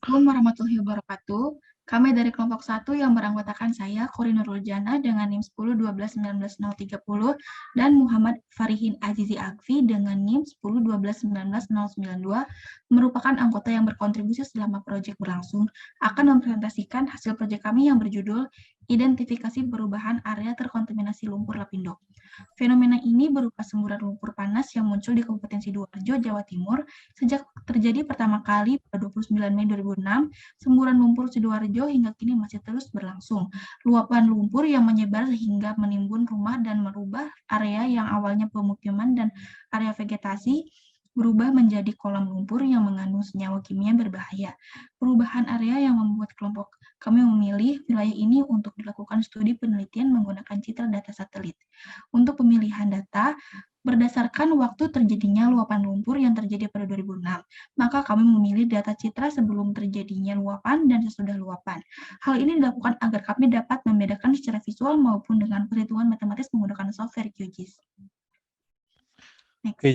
Assalamualaikum warahmatullahi wabarakatuh. Kami dari kelompok 1 yang beranggotakan saya, Kori Nurul Jana dengan NIM 10 12 19 030 dan Muhammad Farihin Azizi Akfi dengan NIM 10 12 19 092 merupakan anggota yang berkontribusi selama proyek berlangsung akan mempresentasikan hasil proyek kami yang berjudul Identifikasi Perubahan Area Terkontaminasi Lumpur Lapindo. Fenomena ini berupa semburan lumpur panas yang muncul di Kabupaten Sidoarjo, Jawa Timur sejak terjadi pertama kali pada 29 Mei 2006. Semburan lumpur Sidoarjo hingga kini masih terus berlangsung. Luapan lumpur yang menyebar sehingga menimbun rumah dan merubah area yang awalnya pemukiman dan area vegetasi berubah menjadi kolam lumpur yang mengandung senyawa kimia berbahaya. Perubahan area yang membuat kelompok kami memilih wilayah ini untuk dilakukan studi penelitian menggunakan citra data satelit. Untuk pemilihan data, berdasarkan waktu terjadinya luapan lumpur yang terjadi pada 2006, maka kami memilih data citra sebelum terjadinya luapan dan sesudah luapan. Hal ini dilakukan agar kami dapat membedakan secara visual maupun dengan perhitungan matematis menggunakan software QGIS. Oke,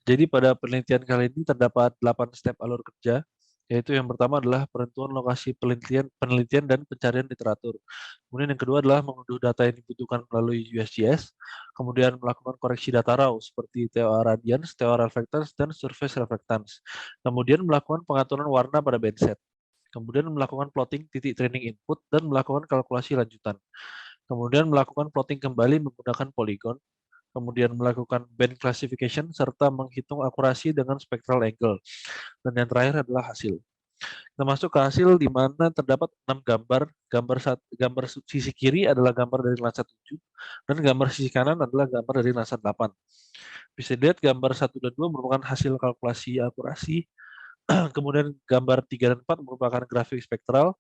jadi pada penelitian kali ini terdapat 8 step alur kerja, yaitu yang pertama adalah penentuan lokasi penelitian dan pencarian literatur. Kemudian yang kedua adalah mengunduh data yang dibutuhkan melalui USGS, kemudian melakukan koreksi data raw seperti TOA radians, TOA reflectance, dan surface reflectance. Kemudian melakukan pengaturan warna pada bandset. Kemudian melakukan plotting titik training input dan melakukan kalkulasi lanjutan. Kemudian melakukan plotting kembali menggunakan polygon. Kemudian melakukan band classification, serta menghitung akurasi dengan spectral angle. Dan yang terakhir adalah hasil. Kita masuk ke hasil di mana terdapat 6 gambar. Gambar sisi kiri adalah gambar dari Landsat 7, dan gambar sisi kanan adalah gambar dari Landsat 8. Bisa dilihat gambar 1 dan 2 merupakan hasil kalkulasi akurasi, kemudian gambar 3 dan 4 merupakan grafik spektral,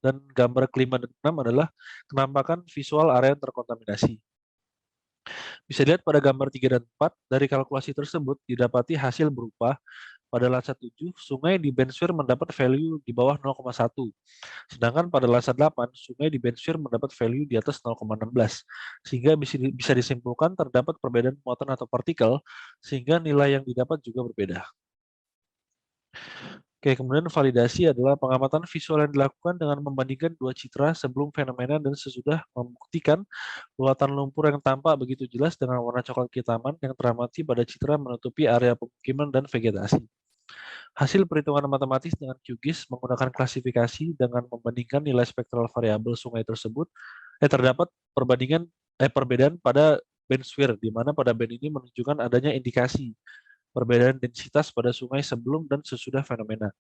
dan gambar kelima dan 6 adalah penampakan visual area yang terkontaminasi. Bisa dilihat pada gambar 3 dan 4, dari kalkulasi tersebut didapati hasil berupa pada Landsat 7, sungai di Benswir mendapat value di bawah 0,1. Sedangkan pada Landsat 8, sungai di Benswir mendapat value di atas 0,16. Sehingga bisa disimpulkan terdapat perbedaan muatan atau partikel, sehingga nilai yang didapat juga berbeda. Oke, kemudian validasi adalah pengamatan visual yang dilakukan dengan membandingkan dua citra sebelum fenomena dan sesudah, membuktikan luatan lumpur yang tampak begitu jelas dengan warna coklat kehitaman yang teramati pada citra menutupi area pemukiman dan vegetasi. Hasil perhitungan matematis dengan QGIS menggunakan klasifikasi dengan membandingkan nilai spektral variabel sungai tersebut, terdapat perbedaan pada Benswir, di mana pada band ini menunjukkan adanya indikasi perbedaan densitas pada sungai sebelum dan sesudah fenomena.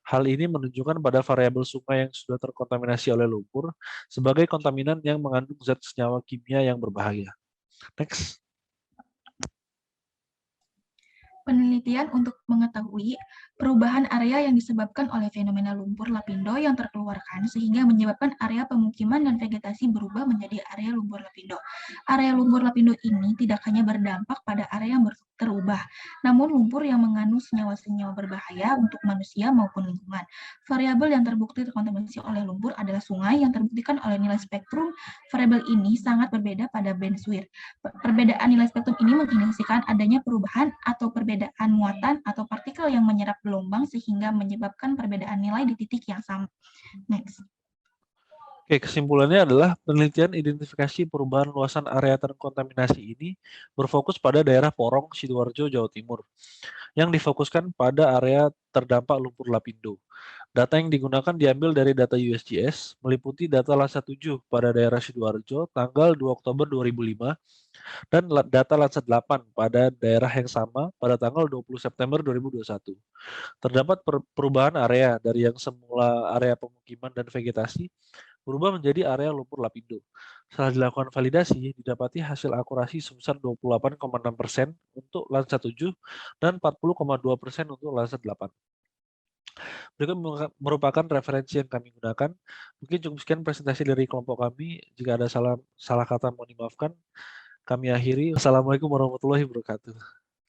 Hal ini menunjukkan pada variabel sungai yang sudah terkontaminasi oleh lumpur sebagai kontaminan yang mengandung zat senyawa kimia yang berbahaya. Next. Penelitian untuk mengetahui perubahan area yang disebabkan oleh fenomena lumpur lapindo yang terkeluarkan sehingga menyebabkan area pemukiman dan vegetasi berubah menjadi area lumpur lapindo. Area lumpur lapindo ini tidak hanya berdampak pada area yang terubah, namun lumpur yang mengandung senyawa-senyawa berbahaya untuk manusia maupun lingkungan. Variabel yang terbukti terkontaminasi oleh lumpur adalah sungai yang terbuktikan oleh nilai spektrum. Variabel ini sangat berbeda pada Benswir. Perbedaan nilai spektrum ini mengindikasikan adanya perubahan atau perbedaan muatan atau partikel yang menyerap gelombang sehingga menyebabkan perbedaan nilai di titik yang sama. Next. Oke, kesimpulannya adalah penelitian identifikasi perubahan luasan area terkontaminasi ini berfokus pada daerah Porong, Sidoarjo, Jawa Timur, yang difokuskan pada area terdampak lumpur lapindo. Data yang digunakan diambil dari data USGS, meliputi data Landsat 7 pada daerah Sidoarjo tanggal 2 Oktober 2005, dan data Landsat 8 pada daerah yang sama pada tanggal 20 September 2021. Terdapat perubahan area dari yang semula area pemukiman dan vegetasi berubah menjadi area lumpur lapindo. Setelah dilakukan validasi, didapati hasil akurasi sebesar 28,6% untuk Landsat 7 dan 40,2% untuk Landsat 8. Berikut merupakan referensi yang kami gunakan. Mungkin cukup sekian presentasi dari kelompok kami. Jika ada salah kata mohon dimaafkan. Kami akhiri. Wassalamualaikum warahmatullahi wabarakatuh.